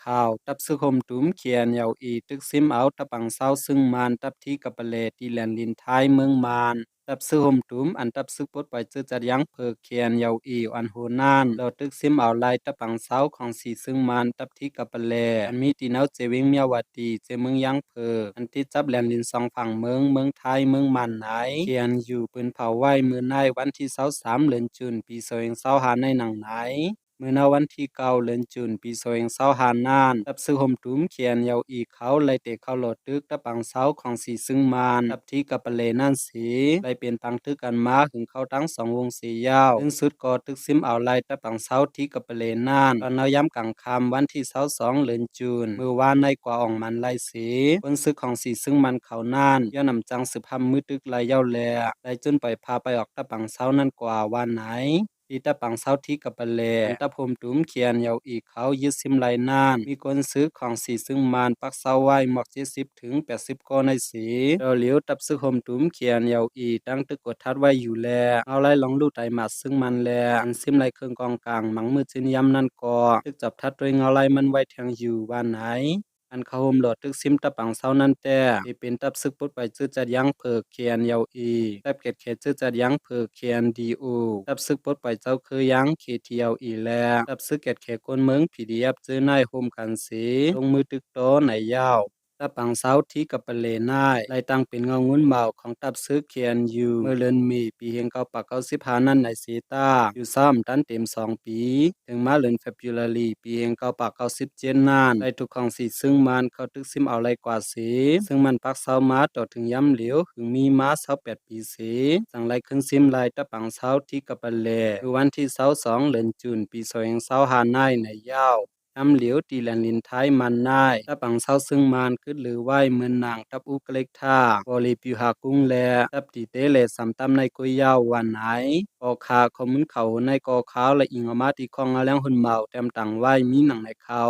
ข่าวตับซึคมตุ้มเขียนยาวอีตึกซิมเอาตะปังเศร้าซึ่งมานตับที่กับเลตีแลนลินท้ายเมืองมานตับซึคมตุ้มอันตับซึกปดไปเจอจัดยังเพิกเขียนยาวอีอันโหนานเราตึกซิมเอาลายตะปังเศร้าของสีซึ่งมานตับที่กับเลอันมีตีนเอาเจวิงเมียววัตีเจเมืองยังเพิกอันที่จับแลนลินสองฝั่งเมืองไทยเมืองมันไหนเขียนอยู่ปืนเผาไว้มือในวันที่23 เดือน จุนปี2025ในหนังไหน เมื่อนาวันที่9 เดือน จุนปี2025นานตับซื้อห่มตุ้มเขียนยาวอีกเขาไลเตะเข้าโหลดตึกตะปังเสาของสีซึ่งมานตับที่กับปะเลนั่นสีไลเป็นปังตึกกันมาถึงเข้าทั้ง2 วงสียาวถึงสุดก็ตึกซิมเอาไลตะปังเสาที่กับปะเลนั่นตอนเอาย้ำกลางคำวันที่22 เดือน จุนเมื่อวานในกว่าอ่องมันไลสีบนซึกของสีซึ่งมันเขาน่านย้อนนำจังสืบพำมือตึกไลยาวแลไลจนปล่อยพาไปออกตะปังเสานั่นกว่าวันไหน ที่ตะปังเศร้าที่กับปะเลอันตะพมตุ้มเขียนยาวอีกเขายึดซิมไลนานมีคนซื้อของสีซึ่งมานปักเศร้าไว้หมอก70 ถึง 80ก็ในสีเราเหลียวตับซื้อหมตุ้มเขียนยาวอีตั้งตึกกดทัดไว้อยู่แลเอาไล่ลองลู่ไตมาซึ่งมันแลอันซิมไลเครื่องกองกลางมังมือจินยำนั่นก็ตึกจับทัดโดยเงาไล่มันไว้แทงอยู่บ้านไหน อันเขาโฮมโหลดตึกซิมตะปังเศร้านั่นแต่ที่เป็นตับซึกปุดไปจื้อจัดยังเพิกเคียนยาวอีตับเกตเขจื้อจัดยังเพิกเคียนดีอูตับซึกปุดไปเจ้าคือยังเคทียาวอีแลตับซึกเกตเขก้นเมืองพีดีเอฟจื้อนายโฮมกันสีลงมือตึกโตไหนยาวตะปังเศร้าที่กับปะเลนายไล่ตั้งเป็นเงางุ้นเบาของตับซึกเคียนอยู่เมื่อเลินมีปีเฮงเก้าปาก95นั่นในสีตาอยู่ซ้ำตันเต็ม2 ปีถึงมาเลินเฟบรุลารีปีเฮงเก้าปาก97นานได้ทุกของสีซึ่งมันเขาตึกซิมเอาไรกว่าสีซึ่งมันปักเศร้ามาต่อถึงย้ำเหลียวถึงมีมา28 ปีสีสั่งไรเครื่องซิมลายตะปังเศร้าที่กับปะเลคือวันที่22 เดือน จุนปี2025ในยาวน้ำเหลียวตีแลนลินท้ายมันนายตะปังเศร้าซึ่งมันขึ้นหรือไหวเมือนนางตับอุกเล็กท่าบริปิวหากุ้งแลตับตีเตเลสำตำในกุยยาววันไหนกอขาคอมุนเขาในกอขาวและอิงออกมาตีคองอาแรงหุ่นเมาเต็มตังไหวมีหนังในเขา